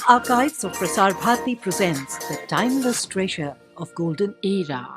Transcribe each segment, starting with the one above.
Archives of Prasar Bharati presents the timeless treasure of golden era.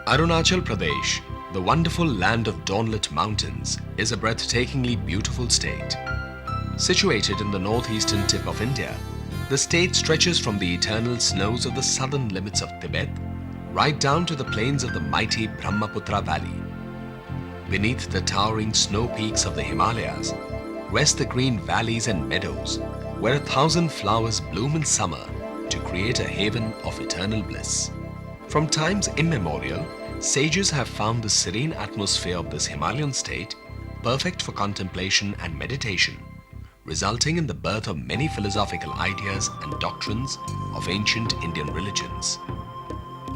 Arunachal Pradesh, the wonderful land of dawnlit mountains, is a breathtakingly beautiful state. Situated in the northeastern tip of India, the state stretches from the eternal snows of the southern limits of Tibet right down to the plains of the mighty Brahmaputra Valley. Beneath the towering snow peaks of the Himalayas rest the green valleys and meadows where 1,000 flowers bloom in summer to create a haven of eternal bliss. From times immemorial, sages have found the serene atmosphere of this Himalayan state perfect for contemplation and meditation, resulting in the birth of many philosophical ideas and doctrines of ancient Indian religions.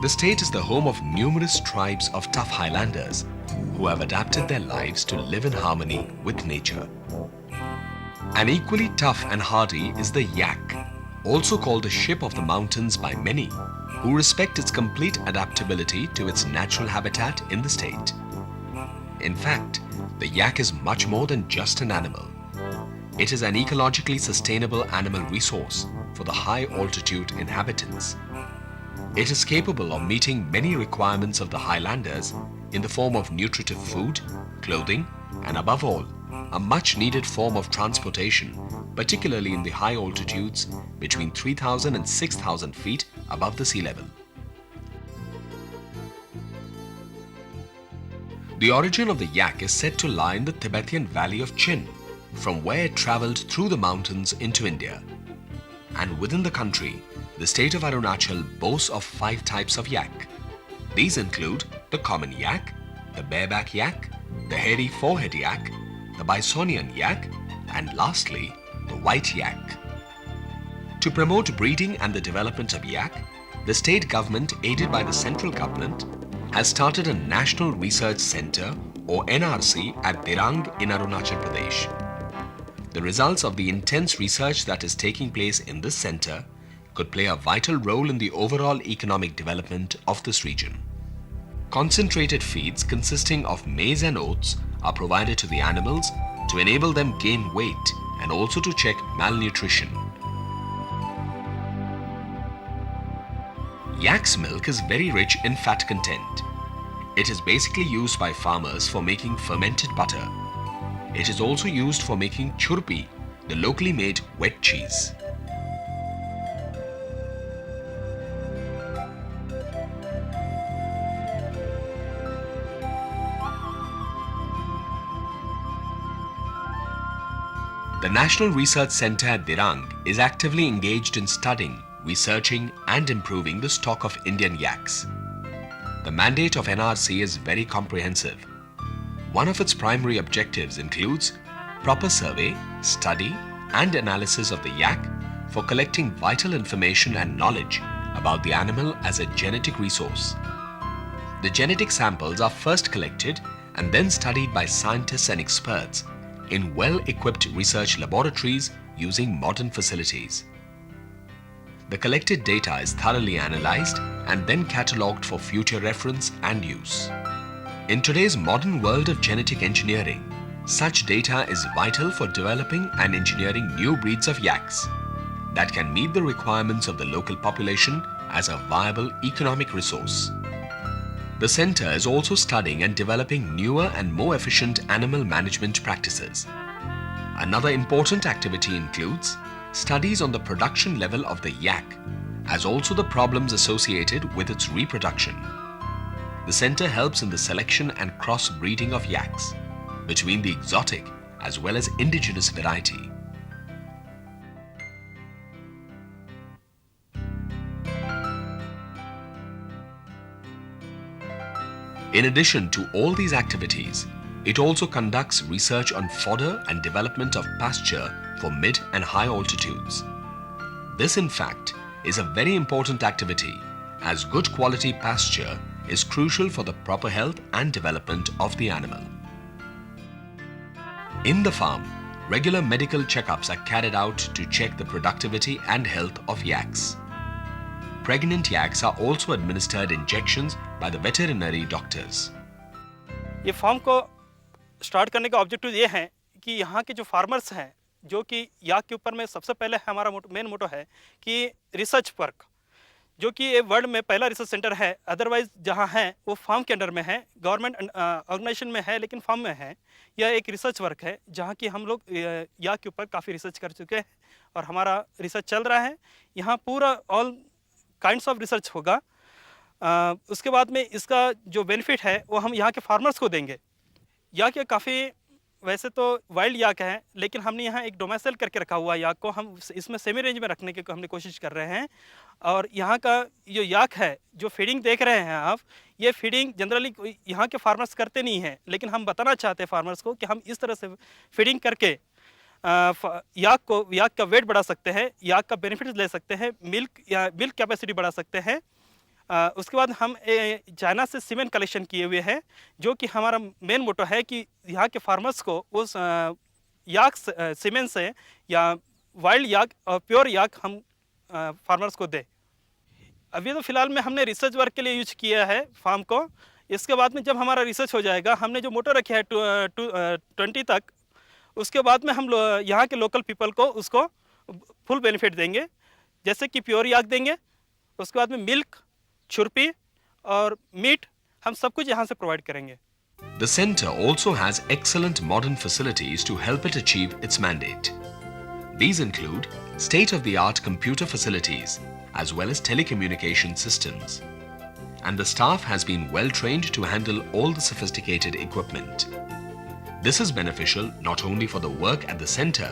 The state is the home of numerous tribes of tough highlanders who have adapted their lives to live in harmony with nature. An equally tough and hardy is the yak, also called the ship of the mountains by many, who respect its complete adaptability to its natural habitat in the state. In fact, the yak is much more than just an animal. It is an ecologically sustainable animal resource for the high-altitude inhabitants. It is capable of meeting many requirements of the highlanders in the form of nutritive food, clothing, and above all, a much-needed form of transportation, particularly in the high altitudes between 3,000 and 6,000 feet above the sea level. The origin of the yak is said to lie in the Tibetan valley of Chin, from where it travelled through the mountains into India. And within the country, the state of Arunachal boasts of 5 types of yak. These include the common yak, the bareback yak, the hairy forehead yak, the Bisonian yak, and lastly, the white yak. To promote breeding and the development of yak, the state government, aided by the central government, has started a National Research Centre or NRC at Dirang in Arunachal Pradesh. The results of the intense research that is taking place in this centre could play a vital role in the overall economic development of this region. Concentrated feeds consisting of maize and oats are provided to the animals to enable them gain weight and also to check malnutrition. Yak's milk is very rich in fat content. It is basically used by farmers for making fermented butter. It is also used for making churpi, the locally made wet cheese. The National Research Centre at Dirang is actively engaged in studying, researching and improving the stock of Indian yaks. The mandate of NRC is very comprehensive. One of its primary objectives includes proper survey, study and analysis of the yak for collecting vital information and knowledge about the animal as a genetic resource. The genetic samples are first collected and then studied by scientists and experts in well-equipped research laboratories using modern facilities. The collected data is thoroughly analyzed and then catalogued for future reference and use. In today's modern world of genetic engineering, such data is vital for developing and engineering new breeds of yaks that can meet the requirements of the local population as a viable economic resource. The center is also studying and developing newer and more efficient animal management practices. Another important activity includes studies on the production level of the yak, as also the problems associated with its reproduction. The center helps in the selection and cross-breeding of yaks between the exotic as well as indigenous variety. In addition to all these activities, it also conducts research on fodder and development of pasture for mid and high altitudes. This, in fact, is a very important activity as good quality pasture is crucial for the proper health and development of the animal. In the farm, regular medical checkups are carried out to check the productivity and health of yaks. Pregnant yaks are also administered injections by the veterinary doctors. ये farm को start करने का objective ये है कि यहाँ के जो फार्मर्स हैं, जो कि याक के ऊपर में सबसे पहले हमारा मेन मोटो है कि रिसर्च वर्क, जो कि ये वर्ल्ड में पहला रिसर्च सेंटर है। अदरवाइज जहाँ है वो फार्म के अंडर में है, गवर्नमेंट ऑर्गेनाइजेशन में है, लेकिन फार्म में है। यह एक रिसर्च वर्क है जहाँ की हम लोग याक के ऊपर काफ़ी रिसर्च कर चुके हैं और हमारा रिसर्च चल रहा है। यहाँ पूरा ऑल काइंड्स ऑफ रिसर्च होगा। उसके बाद में इसका जो बेनिफिट है वो हम यहाँ के फार्मर्स को देंगे। याक ये काफ़ी वैसे तो वाइल्ड याक है, लेकिन हमने यहाँ एक डोमेसाइल करके रखा हुआ याक को हम इसमें सेमी रेंज में रखने की हमने कोशिश कर रहे हैं। और यहाँ का जो याक है, जो फीडिंग देख रहे हैं आप, ये फीडिंग जनरली यहाँ के फार्मर्स करते नहीं हैं, लेकिन हम बताना चाहते हैं फार्मर्स को कि हम इस तरह से फीडिंग करके याक का वेट बढ़ा सकते हैं, याक का बेनिफिट ले सकते हैं, मिल्क कैपेसिटी बढ़ा सकते हैं। उसके बाद हम चाइना से सीमेंट कलेक्शन किए हुए हैं, जो कि हमारा मेन मोटो है कि यहाँ के फार्मर्स को उस याक सीमेंट से या वाइल्ड याक और प्योर याक हम फार्मर्स को दें। अभी तो फ़िलहाल में हमने रिसर्च वर्क के लिए यूज किया है फार्म को। इसके बाद में जब हमारा रिसर्च हो जाएगा, हमने जो मोटो रखे है 20 तक, उसके बाद में हम यहाँ के लोकल पीपल को उसको फुल बेनिफिट देंगे, जैसे कि प्योर याक देंगे। उसके बाद में मिल्क, छुरपी और मीट हम सब कुछ यहाँ से प्रोवाइड करेंगे। The center also has excellent modern facilities to help it achieve its mandate. These include state-of-the-art computer facilities as well as telecommunication systems. And the staff has been well trained to handle all the sophisticated equipment. This is beneficial not only for the work at the center,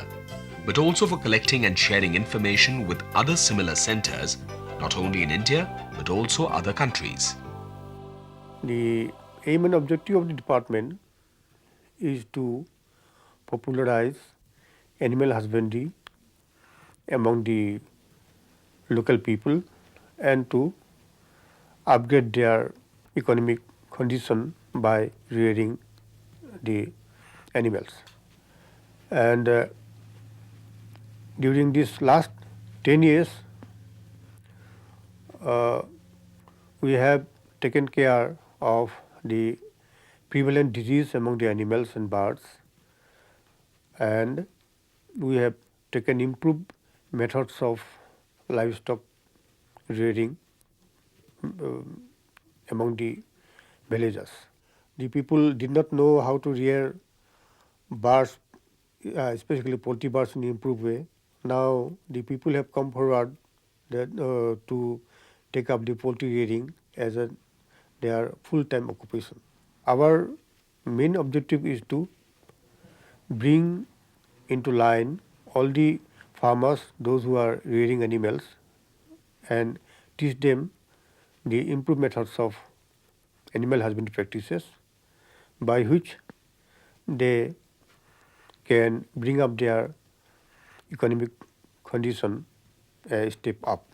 but also for collecting and sharing information with other similar centers, not only in India, but also other countries. The aim and objective of the department is to popularize animal husbandry among the local people and to upgrade their economic condition by rearing the animals. And during this last 10 years, we have taken care of the prevalent disease among the animals and birds, and we have taken improved methods of livestock rearing among the villagers. The people did not know how to rear birds, especially poultry birds, in an improved way. Now the people have come forward that, to take up the poultry rearing as their full-time occupation. Our main objective is to bring into line all the farmers, those who are rearing animals, and teach them the improved methods of animal husbandry practices, by which they can bring up their economic condition a step up.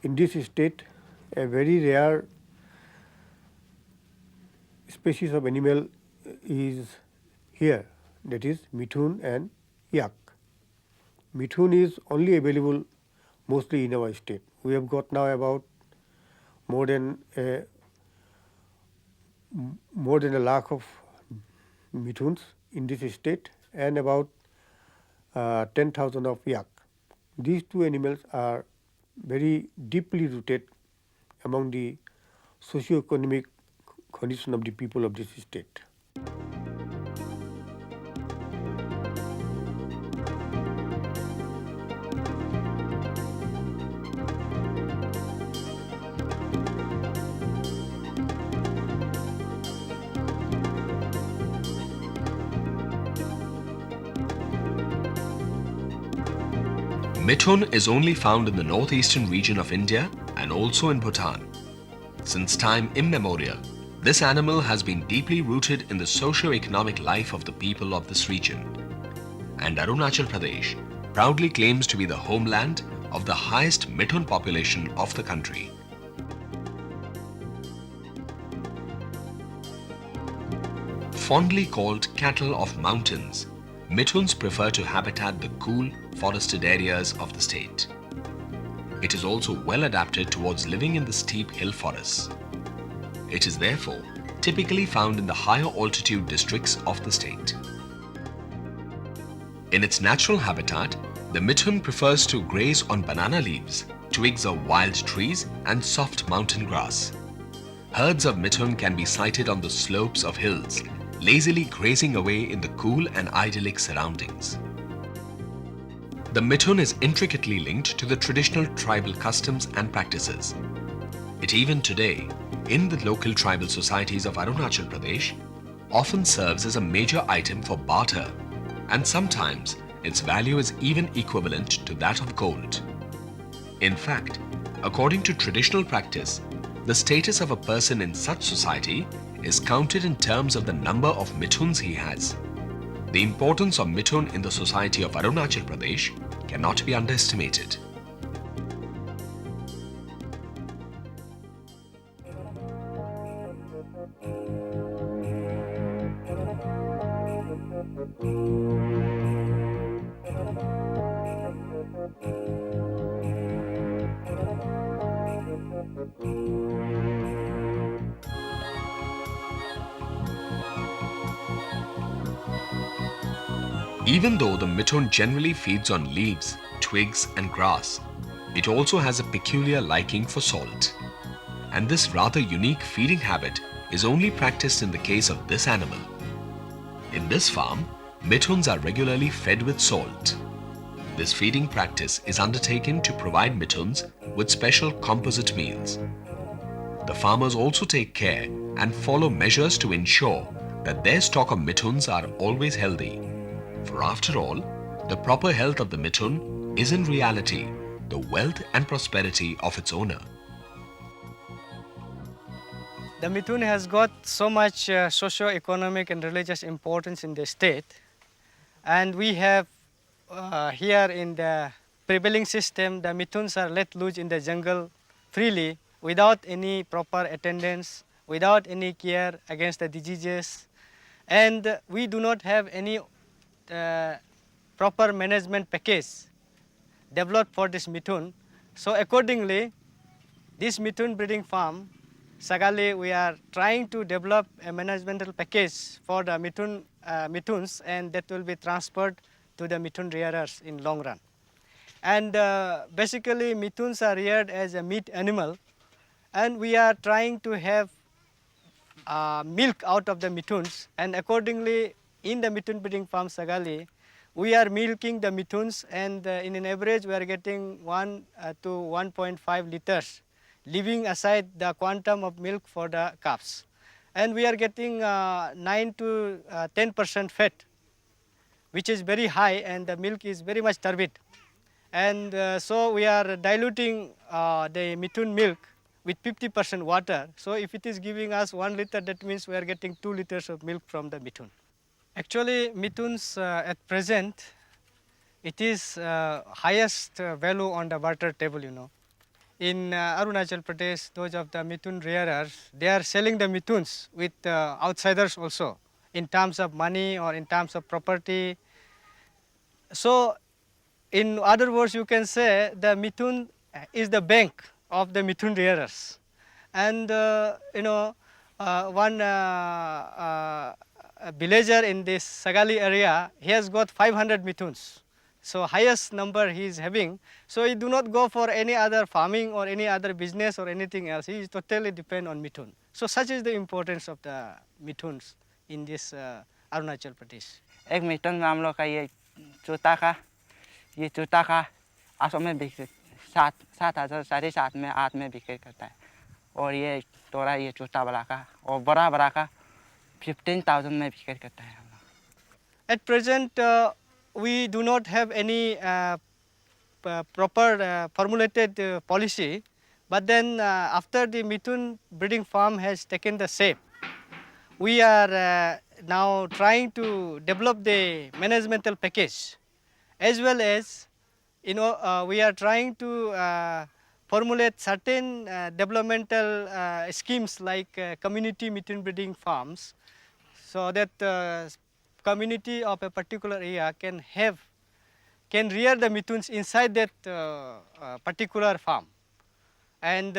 In this state, a very rare species of animal is here, that is mithun and yak. Mithun is only available mostly in our state. We have got now about more than a lakh of mithuns in this state and about 10,000 of yak. These two animals are very deeply rooted among the socio-economic condition of the people of this state. Mithun is only found in the northeastern region of India and also in Bhutan. Since time immemorial, this animal has been deeply rooted in the socio-economic life of the people of this region. And Arunachal Pradesh proudly claims to be the homeland of the highest mithun population of the country. Fondly called cattle of mountains, mithuns prefer to habitat the cool, forested areas of the state. It is also well adapted towards living in the steep hill forests. It is therefore typically found in the higher altitude districts of the state. In its natural habitat, the mithun prefers to graze on banana leaves, twigs of wild trees and soft mountain grass. Herds of mithun can be sighted on the slopes of hills, lazily grazing away in the cool and idyllic surroundings. The mithun is intricately linked to the traditional tribal customs and practices. It even today, in the local tribal societies of Arunachal Pradesh, often serves as a major item for barter, and sometimes its value is even equivalent to that of gold. In fact, according to traditional practice, the status of a person in such society is counted in terms of the number of mithuns he has. The importance of mithun in the society of Arunachal Pradesh cannot be underestimated. Even though the mithun generally feeds on leaves, twigs and grass, it also has a peculiar liking for salt. And this rather unique feeding habit is only practiced in the case of this animal. In this farm, mithuns are regularly fed with salt. This feeding practice is undertaken to provide mithuns with special composite meals. The farmers also take care and follow measures to ensure that their stock of mithuns are always healthy. For after all, the proper health of the mithun is in reality the wealth and prosperity of its owner. The mithun has got so much socio-economic and religious importance in the state, and we have here in the prevailing system, the mithuns are let loose in the jungle freely without any proper attendance, without any care against the diseases, and we do not have any proper management package developed for this mithun. So accordingly, this mithun breeding farm, Sagali, we are trying to develop a managemental package for the mithuns, and that will be transferred to the mithun rearers in long run. And basically mithuns are reared as a meat animal, and we are trying to have milk out of the mithuns, and accordingly in the mithun breeding farm Sagali, we are milking the mithuns, and in an average we are getting 1 to 1.5 liters, leaving aside the quantum of milk for the calves. And we are getting 9 to 10% fat, which is very high, and the milk is very much turbid. And so we are diluting the mithun milk with 50% water. So if it is giving us 1 liter, that means we are getting 2 liters of milk from the mithun. Actually, mithuns at present, it is highest value on the barter table, you know. In Arunachal Pradesh, those of the mithun rearers, they are selling the mithuns with outsiders also in terms of money or in terms of property. So, in other words, you can say the mithun is the bank of the mithun rearers. And one villager in this Sagali area, he has got 500 mithuns. So highest number he is having. So he do not go for any other farming or any other business or anything else. He is totally depend on mithun. So such is the importance of the mithuns in this Arunachal Pradesh. एक मिथुन में हम लोग का ये जूता का आसों में बिक्री 7,000 7,500 में 8 में बिक्री करता है और ये थोड़ा ये छोटा वाला का और बड़ा का 15,000 में बिक्री करता है हम लोग. At present, we do not have any proper formulated policy, but then after the mithun breeding farm has taken the shape, we are now trying to develop the managemental package, as well as we are trying to formulate certain developmental schemes like community mithun breeding farms, so that community of a particular area can rear the mithuns inside that particular farm. And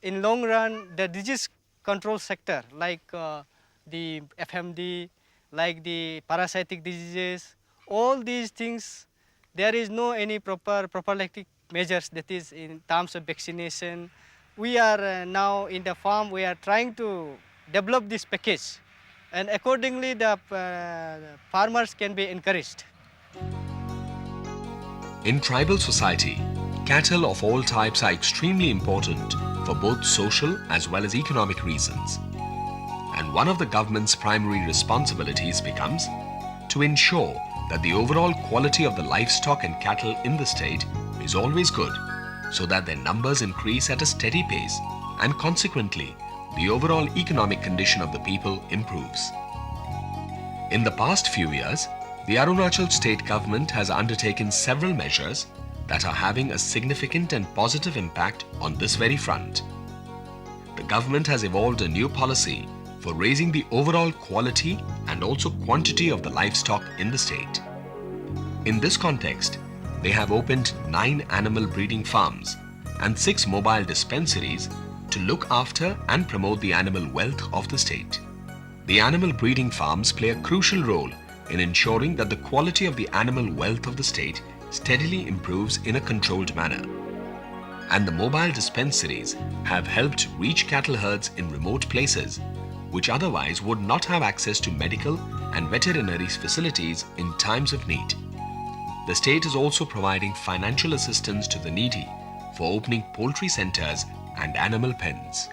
in long run, the disease control sector like the FMD, like the parasitic diseases, all these things, there is no any proper prophylactic measures, that is in terms of vaccination. We are now in the farm, we are trying to develop this package, and accordingly the farmers can be encouraged. In tribal society, cattle of all types are extremely important for both social as well as economic reasons. And one of the government's primary responsibilities becomes to ensure that the overall quality of the livestock and cattle in the state is always good, so that their numbers increase at a steady pace, and consequently, the overall economic condition of the people improves. In the past few years, the Arunachal state government has undertaken several measures that are having a significant and positive impact on this very front. The government has evolved a new policy for raising the overall quality and also quantity of the livestock in the state. In this context, they have opened 9 animal breeding farms and 6 mobile dispensaries to look after and promote the animal wealth of the state. The animal breeding farms play a crucial role in ensuring that the quality of the animal wealth of the state steadily improves in a controlled manner. And the mobile dispensaries have helped reach cattle herds in remote places, which otherwise would not have access to medical and veterinary facilities in times of need. The state is also providing financial assistance to the needy for opening poultry centers and animal pens.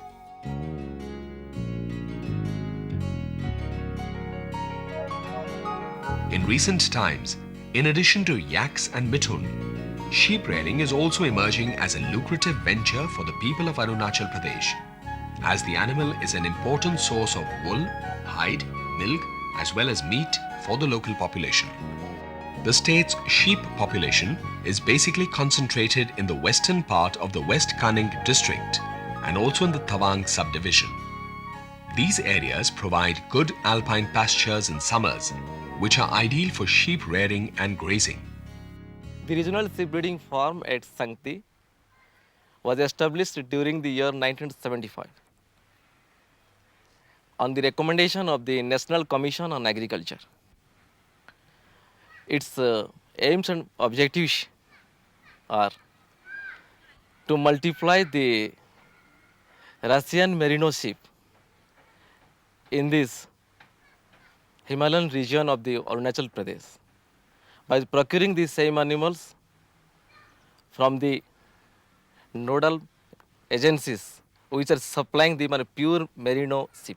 In recent times, in addition to yaks and mithun, sheep rearing is also emerging as a lucrative venture for the people of Arunachal Pradesh, as the animal is an important source of wool, hide, milk, as well as meat for the local population. The state's sheep population is basically concentrated in the western part of the West Kaning district and also in the Tawang subdivision. These areas provide good alpine pastures in summers, which are ideal for sheep rearing and grazing. The regional sheep breeding farm at Sangti was established during the year 1975 on the recommendation of the National Commission on Agriculture. Its aims and objectives are to multiply the Russian merino sheep in this Himalayan region of the Arunachal Pradesh by procuring the same animals from the nodal agencies which are supplying the pure merino sheep,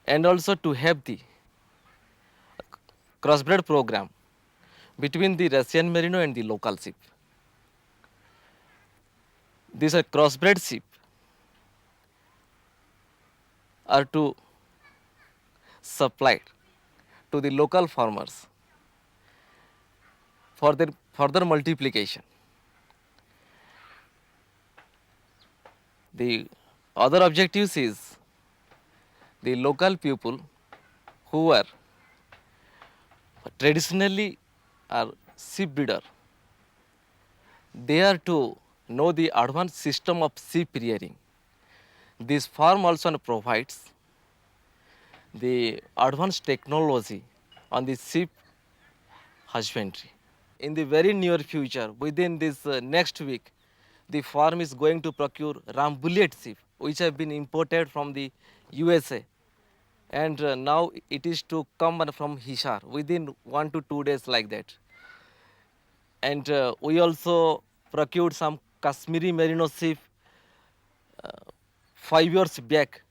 and also to have the crossbred program between the Russian merino and the local sheep. These are crossbred sheep are to supplied to the local farmers for their further multiplication. The other objectives is the local people who are traditionally are sheep breeder. They are to know the advanced system of sheep rearing. This farm also provides the advanced technology on the sheep husbandry. In the very near future, within this next week, the farm is going to procure ram bullet sheep, which have been imported from the USA. And now it is to come from Hisar within 1 to 2 days like that. And we also procured some Kashmiri merino sheep 5 years back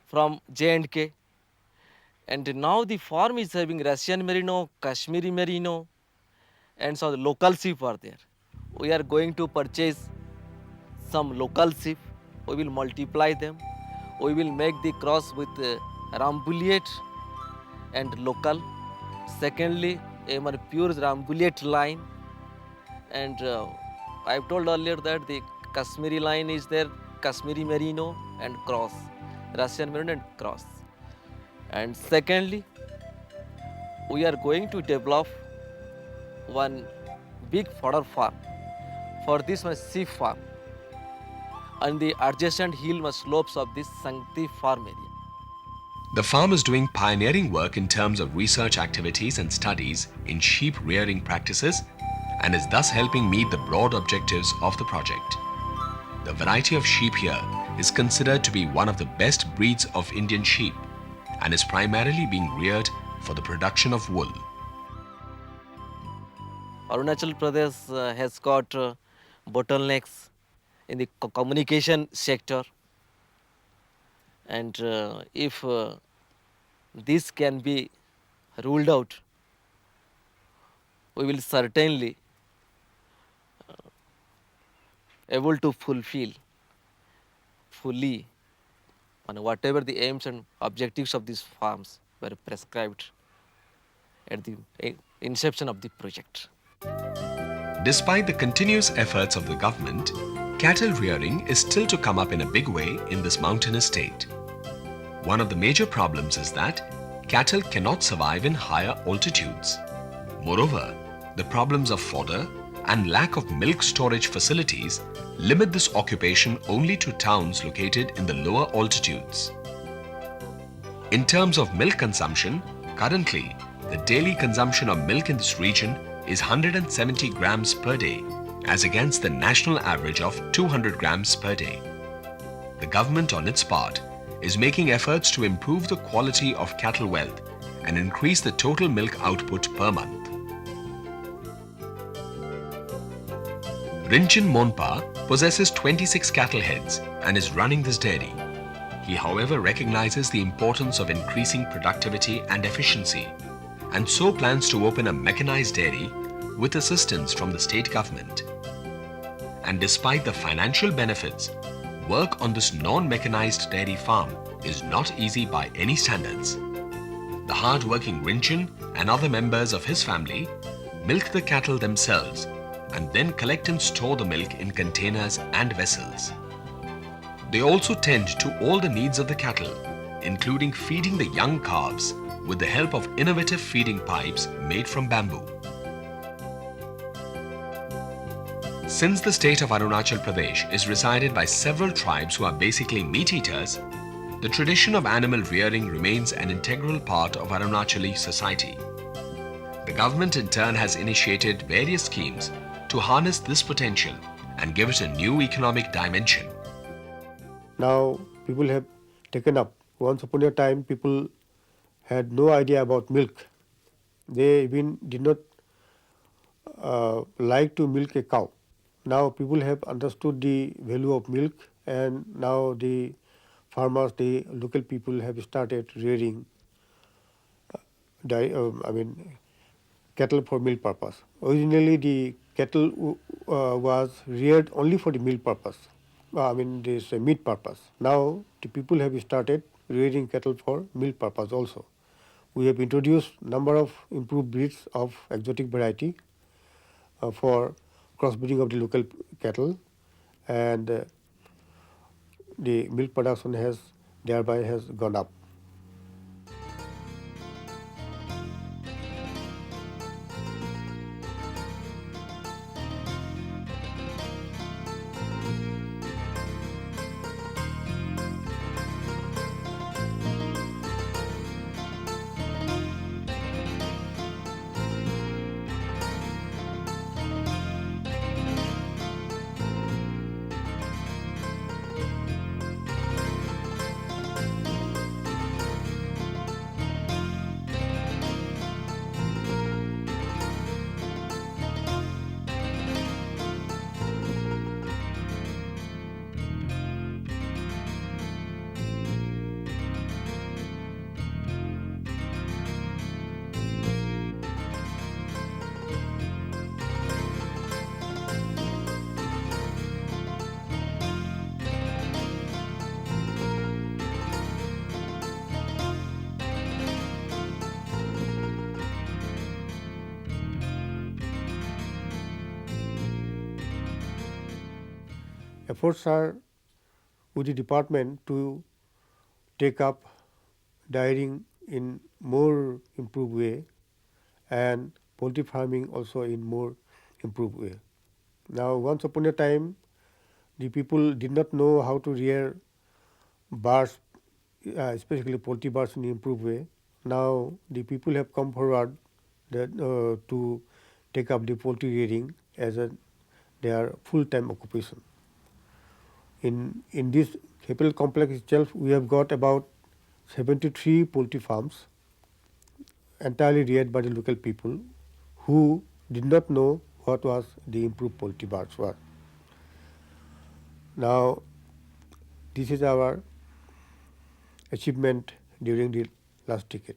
from J&K. And now the farm is having Russian merino, Kashmiri merino, and so the local sheep are there. We are going to purchase some local sheep. We will multiply them. We will make the cross with Rambuliet and local. Secondly, a more pure Rambuliet line. And I've told earlier that the Kashmiri line is there, Kashmiri merino and cross, Russian merino and cross. And secondly, we are going to develop one big fodder farm. For this my sheep farm and the adjacent hill slopes of this Sankti farm area. The farm is doing pioneering work in terms of research activities and studies in sheep rearing practices and is thus helping meet the broad objectives of the project. The variety of sheep here is considered to be one of the best breeds of Indian sheep and is primarily being reared for the production of wool. Arunachal Pradesh has got bottlenecks in the communication sector, and if this can be ruled out, we will certainly able to fulfill fully on whatever the aims and objectives of these farms were prescribed at the inception of the project. Despite the continuous efforts of the government, cattle rearing is still to come up in a big way in this mountainous state. One of the major problems is that cattle cannot survive in higher altitudes. Moreover, the problems of fodder and lack of milk storage facilities limit this occupation only to towns located in the lower altitudes. In terms of milk consumption, currently, the daily consumption of milk in this region is 170 grams per day, as against the national average of 200 grams per day. The government, on its part, is making efforts to improve the quality of cattle wealth and increase the total milk output per month. Rinchin Monpa possesses 26 cattle heads and is running this dairy. He, however, recognizes the importance of increasing productivity and efficiency, and so plans to open a mechanized dairy with assistance from the state government. And despite the financial benefits, work on this non-mechanized dairy farm is not easy by any standards. The hard-working Rinchin and other members of his family milk the cattle themselves and then collect and store the milk in containers and vessels. They also tend to all the needs of the cattle, including feeding the young calves with the help of innovative feeding pipes made from bamboo. Since the state of Arunachal Pradesh is resided by several tribes who are basically meat eaters, the tradition of animal rearing remains an integral part of Arunachali society. The government in turn has initiated various schemes to harness this potential and give it a new economic dimension. Now people have taken up. Once upon a time, people had no idea about milk. They even did not like to milk a cow. Now people have understood the value of milk, and now the farmers, the local people have started rearing cattle for milk purpose. Originally the cattle was reared only for the milk purpose. This meat purpose. Now the people have started rearing cattle for milk purpose also. We have introduced number of improved breeds of exotic variety, for crossbreeding of the local cattle, and the milk production has thereby has gone up. Efforts are with the department to take up dairying in more improved way and poultry farming also in more improved way. Now, once upon a time, the people did not know how to rear birds, especially poultry birds in improved way. Now, the people have come forward that, to take up the poultry rearing as their full-time occupation. In this capital complex itself, we have got about 73 poultry farms entirely reared by the local people who did not know what was the improved poultry birds were. Now, this is our achievement during the last decade.